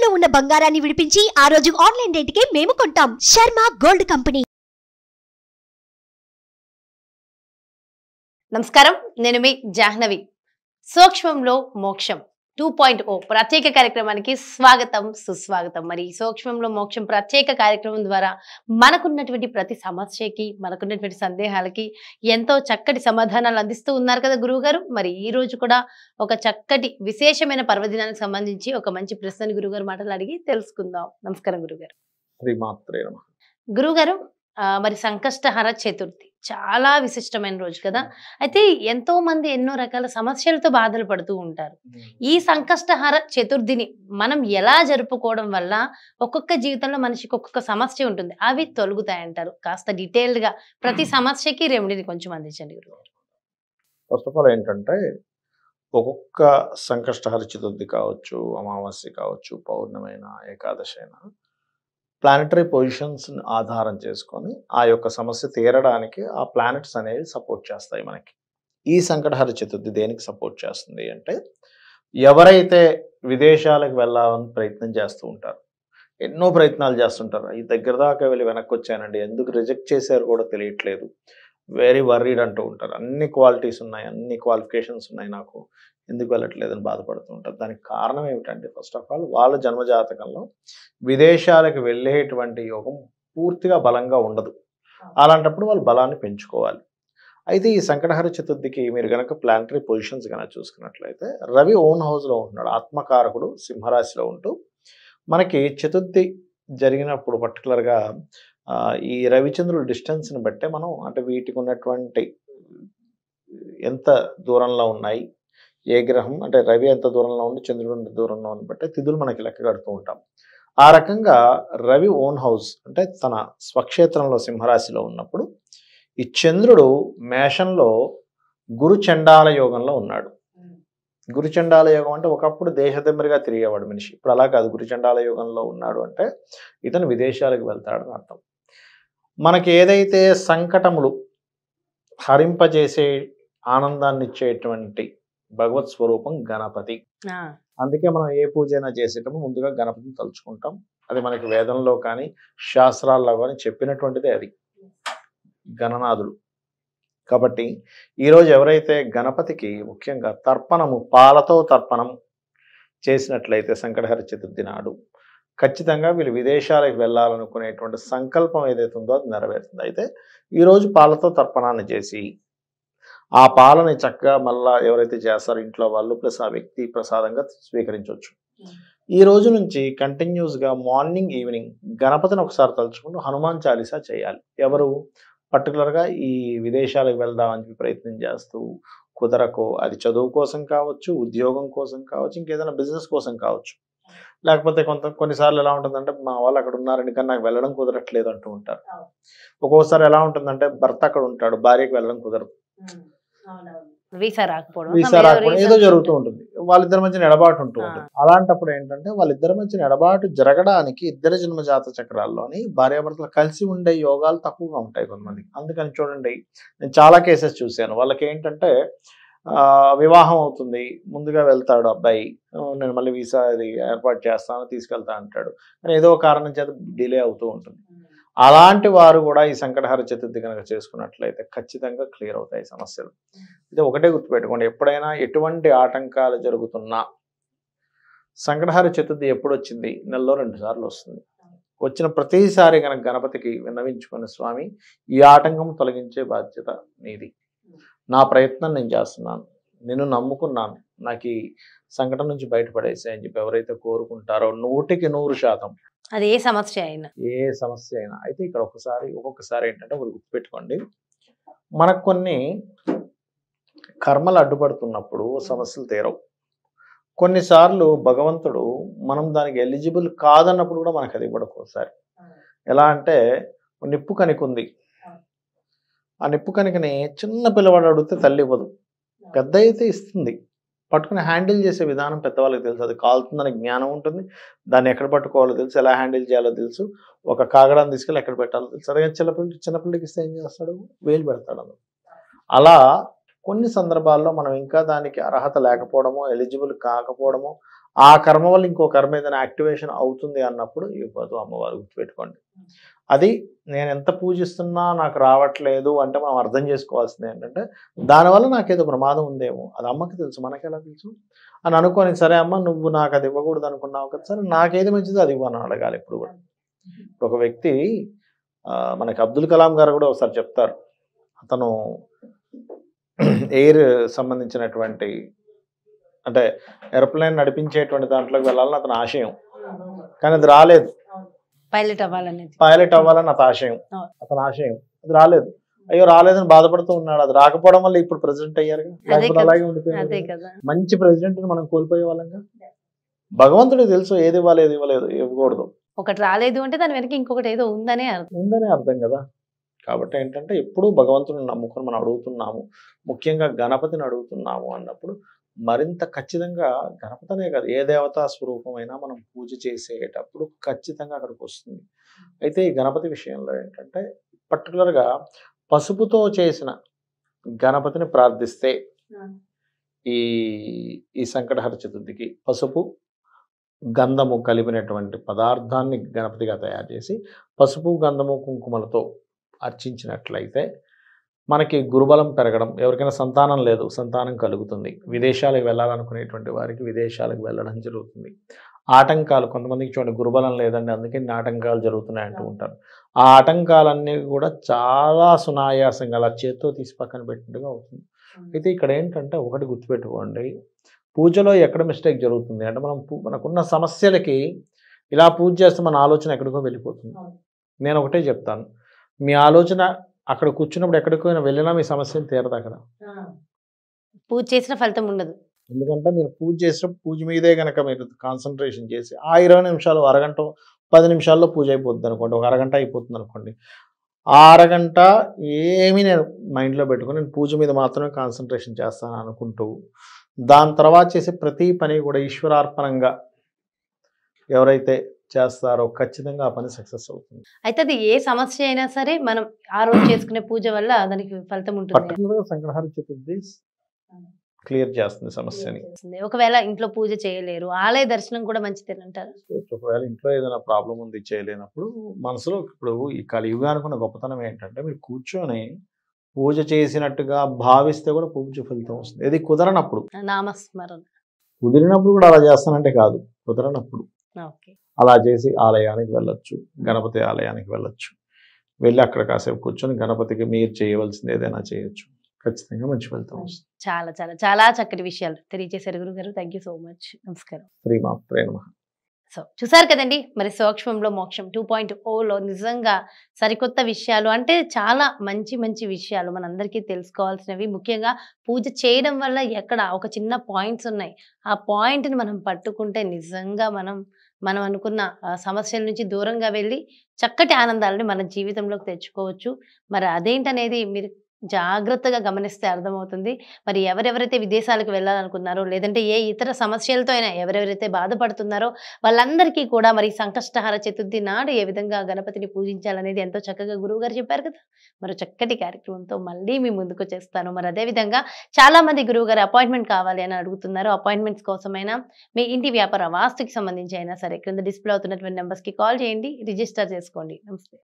తాకట్టులో ఉన్న బంగారాన్ని విడిపించి ఆ రోజు ఆన్లైన్ రేటుకే మేము కొంటాం. Sharma gold company. నమస్కారం, నేను మీ జాహ్నవి. సూక్ష్మంలో మోక్షం 2.0 ప్రత్యేక కార్యక్రమానికి స్వాగతం, సుస్వాగతం. మరి సూక్ష్మంలో మోక్షం ప్రత్యేక కార్యక్రమం ద్వారా మనకున్నటువంటి ప్రతి సమస్యకి, మనకున్నటువంటి సందేహాలకి ఎంతో చక్కటి సమాధానాలు అందిస్తూ ఉన్నారు కదా గురువు గారు. మరి ఈ రోజు కూడా ఒక చక్కటి విశేషమైన పర్వదినానికి సంబంధించి ఒక మంచి ప్రశ్నని గురుగారు మాటలు అడిగి తెలుసుకుందాం. నమస్కారం గురుగారు. శ్రీమాత్రే నమః. గురుగారు, మరి సంకష్టహర చతుర్థి చాలా విశిష్టమైన రోజు కదా. అయితే ఎంతో మంది ఎన్నో రకాల సమస్యలతో బాధలు పడుతూ ఉంటారు. ఈ సంకష్టహర చతుర్థిని మనం ఎలా జరుపుకోవడం వల్ల ఒక్కొక్క జీవితంలో మనిషికి ఒక్కొక్క సమస్య ఉంటుంది, అవి తొలగుతాయంటారు? కాస్త డీటెయిల్డ్ గా ప్రతి సమస్యకి రెమెడీని కొంచెం అందించండి గురుగారు. ఫస్ట్ ఆఫ్ ఆల్ ఏంటంటే, ఒక్కొక్క సంకష్టహర చతుర్థి కావచ్చు, అమావాస్య కావచ్చు, పౌర్ణమైన, ఏకాదశి అయినా ప్లానెటరీ పొజిషన్స్ ఆధారం చేసుకొని ఆ యొక్క సమస్య తీరడానికి ఆ ప్లానెట్స్ అనేవి సపోర్ట్ చేస్తాయి మనకి. ఈ సంకటహర చతుర్థి దేనికి సపోర్ట్ చేస్తుంది అంటే, ఎవరైతే విదేశాలకు వెళ్ళాలని ప్రయత్నం చేస్తూ ఉంటారు, ఎన్నో ప్రయత్నాలు చేస్తుంటారు, ఈ దగ్గర దాకా వెళ్ళి వెనక్కి వచ్చానండి, ఎందుకు రిజెక్ట్ చేశారు కూడా తెలియట్లేదు, వెరీ వర్రీడ్ అంటూ ఉంటారు. అన్ని క్వాలిటీస్ ఉన్నాయి, అన్ని క్వాలిఫికేషన్స్ ఉన్నాయి, నాకు ఎందుకు వెళ్ళట్లేదని బాధపడుతూ ఉంటారు. దానికి కారణం ఏమిటంటే, ఫస్ట్ ఆఫ్ ఆల్ వాళ్ళ జన్మజాతకంలో విదేశాలకు వెళ్ళేటువంటి యోగం పూర్తిగా బలంగా ఉండదు. అలాంటప్పుడు వాళ్ళు బలాన్ని పెంచుకోవాలి. అయితే ఈ సంకటహర చతుర్థికి మీరు కనుక ప్లానటరీ పొజిషన్స్ కనుక చూసుకున్నట్లయితే, రవి ఓన్ హౌస్లో ఉంటున్నాడు, ఆత్మకారకుడు సింహరాశిలో ఉంటూ మనకి చతుర్థి జరిగినప్పుడు పర్టికులర్గా ఈ రవిచంద్రుల డిస్టెన్స్ని బట్టే మనం, అంటే వీటికి ఉన్నటువంటి ఎంత దూరంలో ఉన్నాయి, ఏ గ్రహం అంటే రవి ఎంత దూరంలో ఉంది, చంద్రుడు ఎంత దూరంలో ఉంది బట్టే తిథులు మనకి లెక్క కడుతూ ఉంటాం. ఆ రకంగా రవి ఓన్ హౌస్ అంటే తన స్వక్షేత్రంలో సింహరాశిలో ఉన్నప్పుడు ఈ చంద్రుడు మేషంలో గురు చండాల యోగంలో ఉన్నాడు. గురు చండాల యోగం అంటే ఒకప్పుడు దేశదెమ్మరిగా తిరిగేవాడు మనిషి, ఇప్పుడు అలా కాదు. గురు చండాల యోగంలో ఉన్నాడు అంటే ఇతను విదేశాలకు వెళ్తాడని అర్థం. మనకి ఏదైతే సంకటములు హరింపజేసే ఆనందాన్ని ఇచ్చేటువంటి భగవత్ స్వరూపం గణపతి. అందుకే మనం ఏ పూజ అయినా చేసేటప్పుడు ముందుగా గణపతిని తలుచుకుంటాం. అది మనకి వేదంలో కానీ శాస్త్రాల్లో కానీ చెప్పినటువంటిదే అది, గణనాథుడు. కాబట్టి ఈరోజు ఎవరైతే గణపతికి ముఖ్యంగా తర్పణము, పాలతో తర్పణం చేసినట్లయితే సంకటహర చతుర్థి నాడు ఖచ్చితంగా వీళ్ళు విదేశాలకు వెళ్ళాలనుకునేటువంటి సంకల్పం ఏదైతే ఉందో అది నెరవేరుతుంది. అయితే ఈరోజు పాలతో తర్పణాన్ని చేసి ఆ పాలని చక్కగా మళ్ళా ఎవరైతే చేస్తారో ఇంట్లో వాళ్ళు ప్లస్ ఆ వ్యక్తి ప్రసాదంగా స్వీకరించవచ్చు. ఈ రోజు నుంచి కంటిన్యూస్గా మార్నింగ్ ఈవినింగ్ గణపతిని ఒకసారి తలుచుకుంటూ హనుమాన్ చాలీసా చేయాలి. ఎవరు పర్టికులర్గా ఈ విదేశాలకు వెళ్దామని ప్రయత్నం చేస్తూ కుదరకో, అది చదువు కోసం కావచ్చు, ఉద్యోగం కోసం కావచ్చు, ఇంకేదైనా బిజినెస్ కోసం కావచ్చు, లేకపోతే కొన్నిసార్లు ఎలా ఉంటుందంటే, మా వాళ్ళు అక్కడ ఉన్నారని కానీ నాకు వెళ్ళడం కుదరట్లేదు అంటూ ఉంటారు. ఒక్కోసారి ఎలా ఉంటుందంటే, భర్త అక్కడ ఉంటాడు, భార్యకి వెళ్ళడం కుదరదు, వీసా రాకపోవడం, ఏదో జరుగుతూ ఉంటుంది, వాళ్ళిద్దరి మధ్య ఎడబాటు ఉంటూ ఉంటుంది. అలాంటప్పుడు ఏంటంటే, వాళ్ళిద్దరి మధ్య ఎడబాటు జరగడానికి ఇద్దరి జన్మ జాత చక్రాల్లోని భార్యాభర్తలు కలిసి ఉండే యోగాలు తక్కువగా ఉంటాయి కొంతమంది. అందుకని చూడండి, నేను చాలా కేసెస్ చూశాను. వాళ్ళకి ఏంటంటే వివాహం అవుతుంది, ముందుగా వెళ్తాడు అబ్బాయి, నేను మళ్ళీ వీసా అది ఏర్పాటు చేస్తాను తీసుకెళ్తా అంటాడు, కానీ ఏదో కారణం చేత డిలే అవుతూ ఉంటుంది. అలాంటి వారు కూడా ఈ సంకటహర చతుర్థి కనుక చేసుకున్నట్లయితే ఖచ్చితంగా క్లియర్ అవుతాయి సమస్యలు. ఇది ఒకటే గుర్తుపెట్టుకోండి, ఎప్పుడైనా ఎటువంటి ఆటంకాలు జరుగుతున్నా సంకటహర చతుర్థి ఎప్పుడు వచ్చింది, నెలలో 2 సార్లు వస్తుంది. వచ్చిన ప్రతిసారి కనుక గణపతికి విన్నవించుకుని, స్వామి ఈ ఆటంకం తొలగించే బాధ్యత నీది, నా ప్రయత్నం నేను చేస్తున్నాను, నేను నమ్ముకున్నాను, నాకు ఈ సంకటం నుంచి బయటపడేసే అని చెప్పి ఎవరైతే కోరుకుంటారో 100% అది ఏ సమస్య అయినా అయితే ఇక్కడ ఒక్కొక్కసారి ఏంటంటే ఒకటి గుర్తుపెట్టుకోండి, మనకు కొన్ని కర్మలు అడ్డుపడుతున్నప్పుడు సమస్యలు తీరవు. కొన్నిసార్లు భగవంతుడు మనం దానికి ఎలిజిబుల్ కాదన్నప్పుడు కూడా మనకు అది ఇవ్వడం. ఒకసారి ఎలా అంటే, నిప్పు కనికుంది, ఆ నిప్పు కనికని చిన్న పిల్లవాడు అడిగితే తల్లి ఇవ్వదు, పెద్ద అయితే ఇస్తుంది. పట్టుకుని హ్యాండిల్ చేసే విధానం పెద్దవాళ్ళకి తెలుసు, అది కాలుతుందని జ్ఞానం ఉంటుంది, దాన్ని ఎక్కడ పట్టుకోవాలో తెలుసు, ఎలా హ్యాండిల్ చేయాలో తెలుసు, ఒక కాగడాన్ని తీసుకెళ్ళి ఎక్కడ పెట్టాలో తెలుసు. అదే చిన్నపిల్లకి ఇస్తే ఏం చేస్తాడు, వేలు పెడతాడు. అలా కొన్ని సందర్భాల్లో మనం ఇంకా దానికి అర్హత లేకపోవడమో, ఎలిజిబుల్ కాకపోవడమో, ఆ కర్మ వల్ల ఇంకో కర్మ ఏదైనా యాక్టివేషన్ అవుతుంది అన్నప్పుడు ఇవ్వదు అమ్మవారు, గుర్తుపెట్టుకోండి. అది నేను ఎంత పూజిస్తున్నా నాకు రావట్లేదు అంటే మనం అర్థం చేసుకోవాల్సింది ఏంటంటే దానివల్ల నాకేదో ప్రమాదం ఉందేమో, అది అమ్మకి తెలుసు, మనకెలా తెలుసు అని అనుకొని, సరే అమ్మ నువ్వు నాకు అది ఇవ్వకూడదు అనుకున్నావు కదా, సరే నాకేది మంచిదో అది ఇవ్వని అడగాలి ఎప్పుడు కూడా. ఒక వ్యక్తి మనకి అబ్దుల్ కలాం గారు కూడా ఒకసారి చెప్తారు, అతను ఎయిర్ సంబంధించినటువంటి అంటే ఏరోప్లేన్ నడిపించేటువంటి దాంట్లోకి వెళ్ళాలని అతని ఆశయం, కానీ అది రాలేదు. పైలట్ అవ్వాలని అతని ఆశయం, అది రాలేదు. అయ్యో రాలేదని బాధపడుతూ ఉన్నాడు. అది రాకపోవడం వల్ల ఇప్పుడు ప్రెసిడెంట్ అయ్యారు, లేకపోతే అలాగే ఉండిపోయారు. మంచి ప్రెసిడెంట్ మనం కోల్పోయే వాళ్ళంగా. భగవంతుడికి తెలుసు ఏది ఇవ్వాలి ఏది ఇవ్వలేదు, ఇవ్వకూడదు. ఒకటి రాలేదు అంటే దాని వెనక ఇంకొకటి ఏదో ఉందనే అర్థం కదా. కాబట్టి ఏంటంటే ఎప్పుడు భగవంతుని నమ్ముకొని మనం అడుగుతున్నాము, ముఖ్యంగా గణపతిని అడుగుతున్నాము అన్నప్పుడు మరింత ఖచ్చితంగా గణపతనే కాదు ఏ దేవతా స్వరూపమైనా మనం పూజ చేసేటప్పుడు ఖచ్చితంగా అక్కడికి వస్తుంది. అయితే ఈ గణపతి విషయంలో ఏంటంటే పర్టికులర్గా పసుపుతో చేసిన గణపతిని ప్రార్థిస్తే ఈ సంకటహర చతుర్థికి పసుపు గంధము కలిపినటువంటి పదార్థాన్ని గణపతిగా తయారు చేసి పసుపు గంధము కుంకుమలతో అర్చించినట్లయితే మనకి గురుబలం పెరగడం, ఎవరికైనా సంతానం లేదు సంతానం కలుగుతుంది, విదేశాలకు వెళ్ళాలనుకునేటువంటి వారికి విదేశాలకు వెళ్ళడం జరుగుతుంది. ఆటంకాలు కొంతమందికి చూడండి గురుబలం లేదండి అందుకే ఆటంకాలు జరుగుతున్నాయి అంటూ ఉంటారు. ఆ ఆటంకాలన్నీ కూడా చాలా సునాయాసంగా అలా చేత్తో తీసి పక్కన పెట్టినట్టుగా అవుతుంది. అయితే ఇక్కడ ఏంటంటే ఒకటి గుర్తుపెట్టుకోండి, పూజలో ఎక్కడ మిస్టేక్ జరుగుతుంది అంటే మనకున్న సమస్యలకి ఇలా పూజ చేస్తే మన ఆలోచన ఎక్కడికో వెళ్ళిపోతుంది. నేను ఒకటే చెప్తాను, మీ ఆలోచన అక్కడ కూర్చున్నప్పుడు ఎక్కడికో వెళ్ళినా మీ సమస్యను తీరదు. అక్కడ పూజ చేసిన ఫలితం ఉండదు. ఎందుకంటే మీరు పూజ చేసినప్పుడు పూజ మీదే కనుక మీరు కాన్సన్ట్రేషన్ చేసి ఆ 20 నిమిషాలు అరగంట 10 నిమిషాల్లో పూజ అయిపోతుంది అనుకోండి, ఒక అరగంట అయిపోతుంది అనుకోండి, ఆ అరగంట ఏమీ నేను మైండ్లో పెట్టుకుని నేను పూజ మీద మాత్రమే కాన్సన్ట్రేషన్ చేస్తాను అనుకుంటూ దాని తర్వాత చేసే ప్రతి పని కూడా ఈశ్వరార్పణంగా ఎవరైతే చేస్తారో ఖచ్చితంగా ఆ పని సక్సెస్ అవుతుంది. అయితే అది ఏ సమస్య అయినా సరే మనం ఆ రోజు చేసుకునే పూజ వల్ల దానికి ఫలితం ఉంటుంది. పర్టికులర్గా సంకటహర చతుర్థి క్లియర్ చేస్తుంది సమస్యని. ఒకవేళ ఇంట్లో పూజ చేయలేరు, ఆలయ దర్శనం కూడా మంచిదేనంటారు. ఒకవేళ ఇంట్లో ఏదైనా ప్రాబ్లం ఉంది చేయలేనప్పుడు మనసులో ఇప్పుడు ఈ కలియుగానికి ఉన్న గొప్పతనం ఏంటంటే మీరు కూర్చొని పూజ చేసినట్టుగా భావిస్తే కూడా పూజ ఫలితం వస్తుంది. ఇది కుదరనప్పుడు, నామస్మరణ కుదిరినప్పుడు కూడా అలా చేస్తానంటే కాదు, కుదరనప్పుడు అలా చేసి ఆలయానికి వెళ్ళొచ్చు, గణపతి ఆలయానికి వెళ్ళొచ్చు, వెళ్ళి అక్కడ కాసేపు కూర్చొని గణపతికి మీరు చేయవలసింది ఏదైనా చేయొచ్చు, ఖచ్చితంగా మంచి ఫలితం వస్తుంది. చాలా చాలా చాలా చక్కటి విషయాలు తెలియజేశారు గురుగారు. Thank you so much. నమస్కారం. శ్రీమాత్రే నమః. సో చూసారు కదండి, మరి సూక్ష్మంలో మోక్షం 2.0లో నిజంగా సరికొత్త విషయాలు అంటే చాలా మంచి మంచి విషయాలు మనందరికీ తెలుసుకోవాల్సినవి. ముఖ్యంగా పూజ చేయడం వల్ల ఎక్కడ ఒక చిన్న పాయింట్స్ ఉన్నాయి, ఆ పాయింట్ని మనం పట్టుకుంటే నిజంగా మనం అనుకున్న సమస్యల నుంచి దూరంగా వెళ్ళి చక్కటి ఆనందాలని మన జీవితంలోకి తెచ్చుకోవచ్చు. మరి అదేంటనేది మీరు జాగ్రత్తగా గమనిస్తే అర్థమవుతుంది. మరి ఎవరెవరైతే విదేశాలకు వెళ్ళాలనుకున్నారో లేదంటే ఏ ఇతర సమస్యలతో అయినా ఎవరెవరైతే బాధపడుతున్నారో వాళ్ళందరికీ కూడా మరి సంకష్టహార చతుర్థి నాడు ఏ విధంగా గణపతిని పూజించాలనేది ఎంతో చక్కగా గురువు గారు చెప్పారు కదా. మరో చక్కటి కార్యక్రమంతో మళ్ళీ మీ ముందుకు చేస్తాను. మరి అదేవిధంగా చాలా మంది గురువు గారు అపాయింట్మెంట్ కావాలి అని అడుగుతున్నారు. అపాయింట్మెంట్స్ కోసమైనా మీ ఇంటి వ్యాపార వాస్తుకి సంబంధించి అయినా సరే క్రింద డిస్ప్లే అవుతున్నటువంటి నెంబర్స్కి కాల్ చేయండి, రిజిస్టర్ చేసుకోండి. నమస్తే.